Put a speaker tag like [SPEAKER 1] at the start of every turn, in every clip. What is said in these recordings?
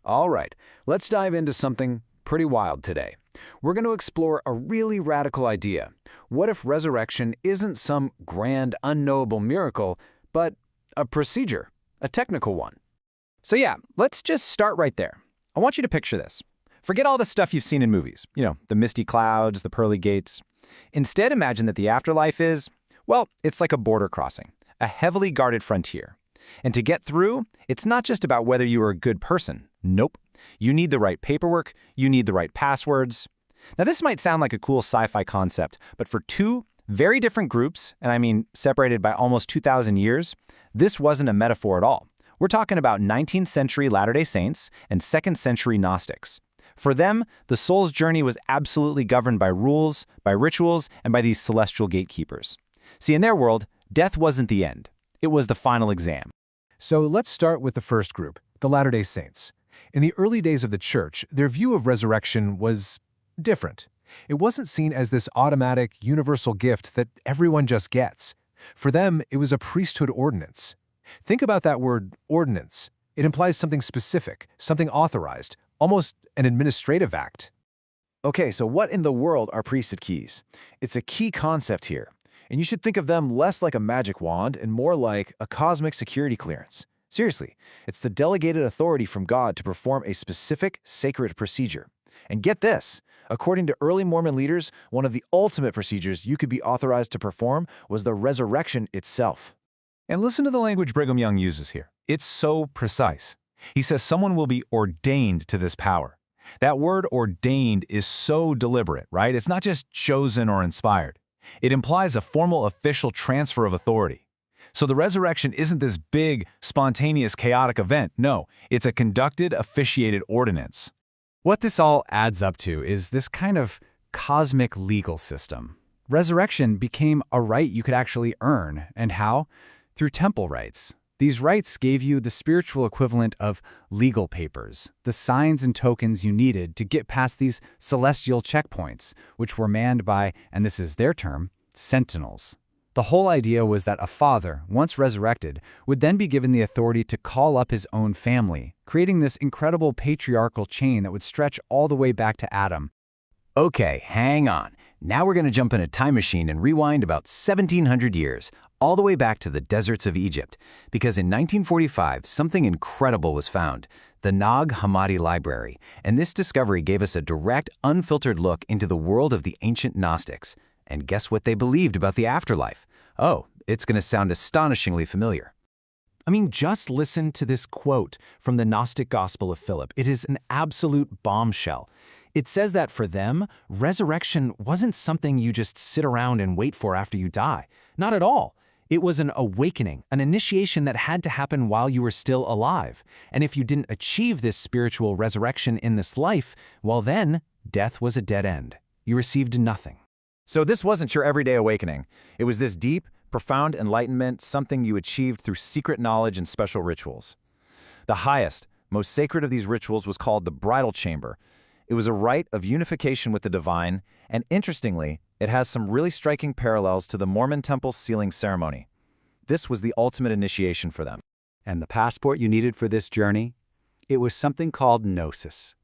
[SPEAKER 1] All right, let's dive into something pretty wild today. We're going to explore a really radical idea. What if resurrection isn't some grand, unknowable miracle, but a procedure, a technical one?
[SPEAKER 2] So yeah, let's just start right there. I want you to picture this. Forget all the stuff you've seen in movies, the misty clouds, the pearly gates. Instead, imagine that the afterlife is, well, it's like a border crossing, a heavily guarded frontier. And to get through, it's not just about whether you are a good person. Nope. You need the right paperwork, you need the right passwords. Now this might sound like a cool sci-fi concept, but for two very different groups, and I mean separated by almost 2,000 years, this wasn't a metaphor at all. We're talking about 19th century Latter-day Saints and 2nd century Gnostics. For them, the soul's journey was absolutely governed by rules, by rituals, and by these celestial gatekeepers. See, in their world, death wasn't the end. It was the final exam.
[SPEAKER 3] So let's start with the first group, the Latter-day Saints. In the early days of the Church, their view of resurrection was different. It wasn't seen as this automatic, universal gift that everyone just gets. For them, it was a priesthood ordinance. Think about that word, ordinance. It implies something specific, something authorized, almost an administrative act.
[SPEAKER 4] Okay, so what in the world are priesthood keys? It's a key concept here, and you should think of them less like a magic wand and more like a cosmic security clearance. Seriously, it's the delegated authority from God to perform a specific, sacred procedure. And get this, according to early Mormon leaders, one of the ultimate procedures you could be authorized to perform was the resurrection itself.
[SPEAKER 5] And listen to the language Brigham Young uses here. It's so precise. He says someone will be ordained to this power. That word ordained is so deliberate, right? It's not just chosen or inspired. It implies a formal official transfer of authority. So the resurrection isn't this big, spontaneous, chaotic event. No, it's a conducted, officiated ordinance.
[SPEAKER 2] What this all adds up to is this kind of cosmic legal system. Resurrection became a right you could actually earn. And how? Through temple rites. These rites gave you the spiritual equivalent of legal papers, the signs and tokens you needed to get past these celestial checkpoints, which were manned by, and this is their term, sentinels. The whole idea was that a father, once resurrected, would then be given the authority to call up his own family, creating this incredible patriarchal chain that would stretch all the way back to Adam.
[SPEAKER 6] Okay, hang on. Now we're going to jump in a time machine and rewind about 1,700 years, all the way back to the deserts of Egypt, because in 1945, something incredible was found, the Nag Hammadi Library, and this discovery gave us a direct, unfiltered look into the world of the ancient Gnostics. And guess what they believed about the afterlife? Oh, it's going to sound astonishingly familiar.
[SPEAKER 3] I mean, just listen to this quote from the Gnostic Gospel of Philip. It is an absolute bombshell. It says that for them, resurrection wasn't something you just sit around and wait for after you die. Not at all. It was an awakening, an initiation that had to happen while you were still alive. And if you didn't achieve this spiritual resurrection in this life, well then, death was a dead end. You received nothing.
[SPEAKER 4] So this wasn't your everyday awakening. It was this deep, profound enlightenment, something you achieved through secret knowledge and special rituals. The highest, most sacred of these rituals was called the bridal chamber. It was a rite of unification with the divine, and interestingly, it has some really striking parallels to the Mormon temple sealing ceremony. This was the ultimate initiation for them.
[SPEAKER 7] And the passport you needed for this journey? It was something called Gnosis.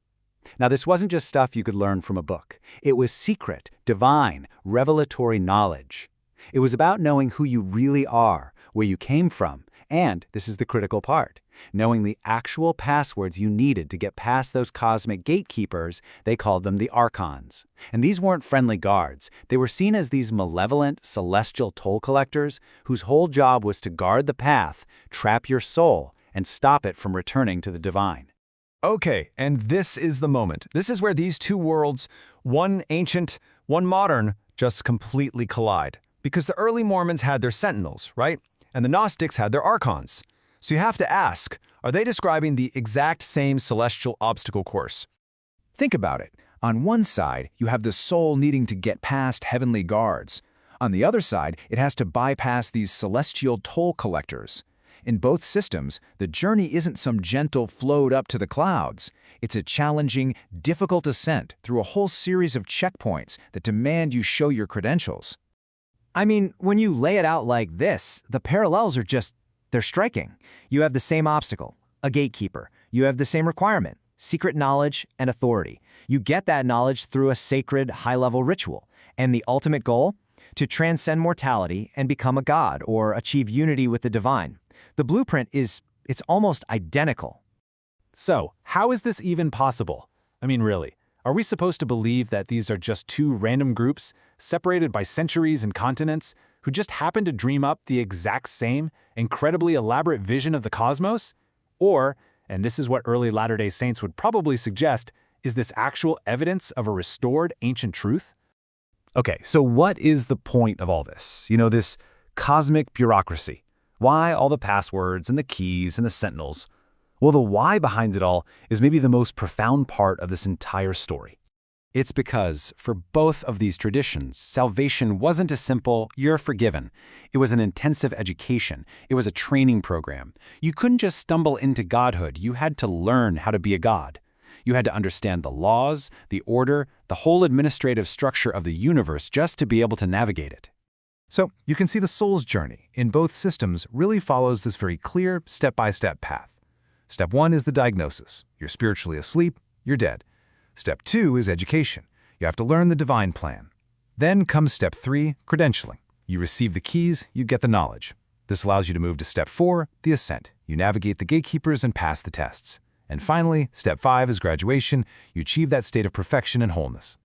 [SPEAKER 7] Now, this wasn't just stuff you could learn from a book. It was secret, divine, revelatory knowledge. It was about knowing who you really are, where you came from, and, this is the critical part, knowing the actual passwords you needed to get past those cosmic gatekeepers. They called them the archons. And these weren't friendly guards. They were seen as these malevolent, celestial toll collectors whose whole job was to guard the path, trap your soul, and stop it from returning to the divine.
[SPEAKER 3] Okay, and this is the moment. This is where these two worlds, one ancient, one modern, just completely collide. Because the early Mormons had their sentinels, right? And the Gnostics had their archons. So you have to ask, are they describing the exact same celestial obstacle course? Think about it. On one side, you have the soul needing to get past heavenly guards. On the other side, it has to bypass these celestial toll collectors. In both systems, the journey isn't some gentle float up to the clouds. It's a challenging, difficult ascent through a whole series of checkpoints that demand you show your credentials.
[SPEAKER 2] I mean, when you lay it out like this, the parallels are they're striking. You have the same obstacle, a gatekeeper. You have the same requirement, secret knowledge, and authority. You get that knowledge through a sacred, high-level ritual. And the ultimate goal? To transcend mortality and become a god or achieve unity with the divine. The blueprint it's almost identical.
[SPEAKER 5] So, how is this even possible? I mean, really, are we supposed to believe that these are just two random groups, separated by centuries and continents, who just happen to dream up the exact same, incredibly elaborate vision of the cosmos? Or, and this is what early Latter-day Saints would probably suggest, is this actual evidence of a restored ancient truth?
[SPEAKER 3] Okay, so what is the point of all this? This cosmic bureaucracy. Why all the passwords and the keys and the sentinels? Well, the why behind it all is maybe the most profound part of this entire story.
[SPEAKER 1] It's because, for both of these traditions, salvation wasn't a simple, you're forgiven. It was an intensive education. It was a training program. You couldn't just stumble into godhood. You had to learn how to be a god. You had to understand the laws, the order, the whole administrative structure of the universe just to be able to navigate it.
[SPEAKER 3] So you can see the soul's journey in both systems really follows this very clear step-by-step path. Step 1 is the diagnosis. You're spiritually asleep, you're dead. Step 2 is education. You have to learn the divine plan. Then comes Step 3, credentialing. You receive the keys, you get the knowledge. This allows you to move to Step 4, the ascent. You navigate the gatekeepers and pass the tests. And finally, Step 5 is graduation. You achieve that state of perfection and wholeness.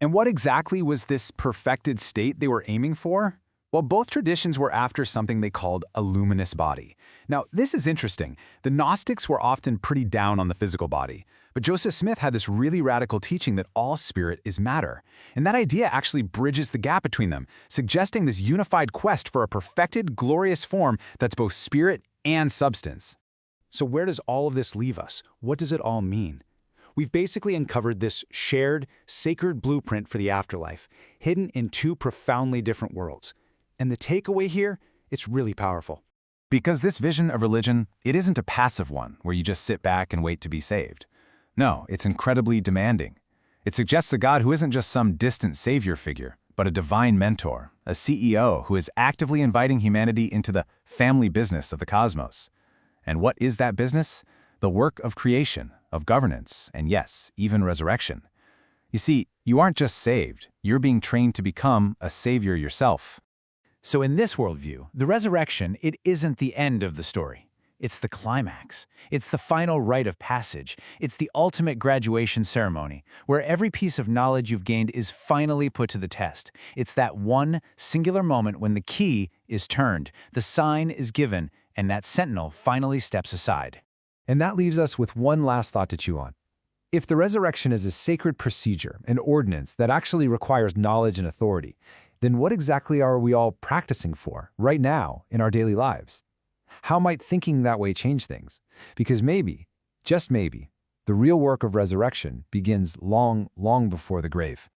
[SPEAKER 5] And what exactly was this perfected state they were aiming for? Well, both traditions were after something they called a luminous body. Now, this is interesting. The Gnostics were often pretty down on the physical body, but Joseph Smith had this really radical teaching that all spirit is matter. And that idea actually bridges the gap between them, suggesting this unified quest for a perfected, glorious form that's both spirit and substance.
[SPEAKER 2] So where does all of this leave us? What does it all mean? We've basically uncovered this shared, sacred blueprint for the afterlife, hidden in two profoundly different worlds. And the takeaway here, it's really powerful.
[SPEAKER 1] Because this vision of religion, it isn't a passive one where you just sit back and wait to be saved. No, it's incredibly demanding. It suggests a God who isn't just some distant savior figure, but a divine mentor, a CEO who is actively inviting humanity into the family business of the cosmos. And what is that business? The work of creation, of governance, and yes, even resurrection. You see, you aren't just saved, you're being trained to become a savior yourself.
[SPEAKER 2] So in this worldview, the resurrection, it isn't the end of the story. It's the climax. It's the final rite of passage. It's the ultimate graduation ceremony, where every piece of knowledge you've gained is finally put to the test. It's that one singular moment when the key is turned, the sign is given, and that sentinel finally steps aside.
[SPEAKER 4] And that leaves us with one last thought to chew on. If the resurrection is a sacred procedure, an ordinance that actually requires knowledge and authority, then what exactly are we all practicing for right now in our daily lives? How might thinking that way change things? Because maybe, just maybe, the real work of resurrection begins long, long before the grave.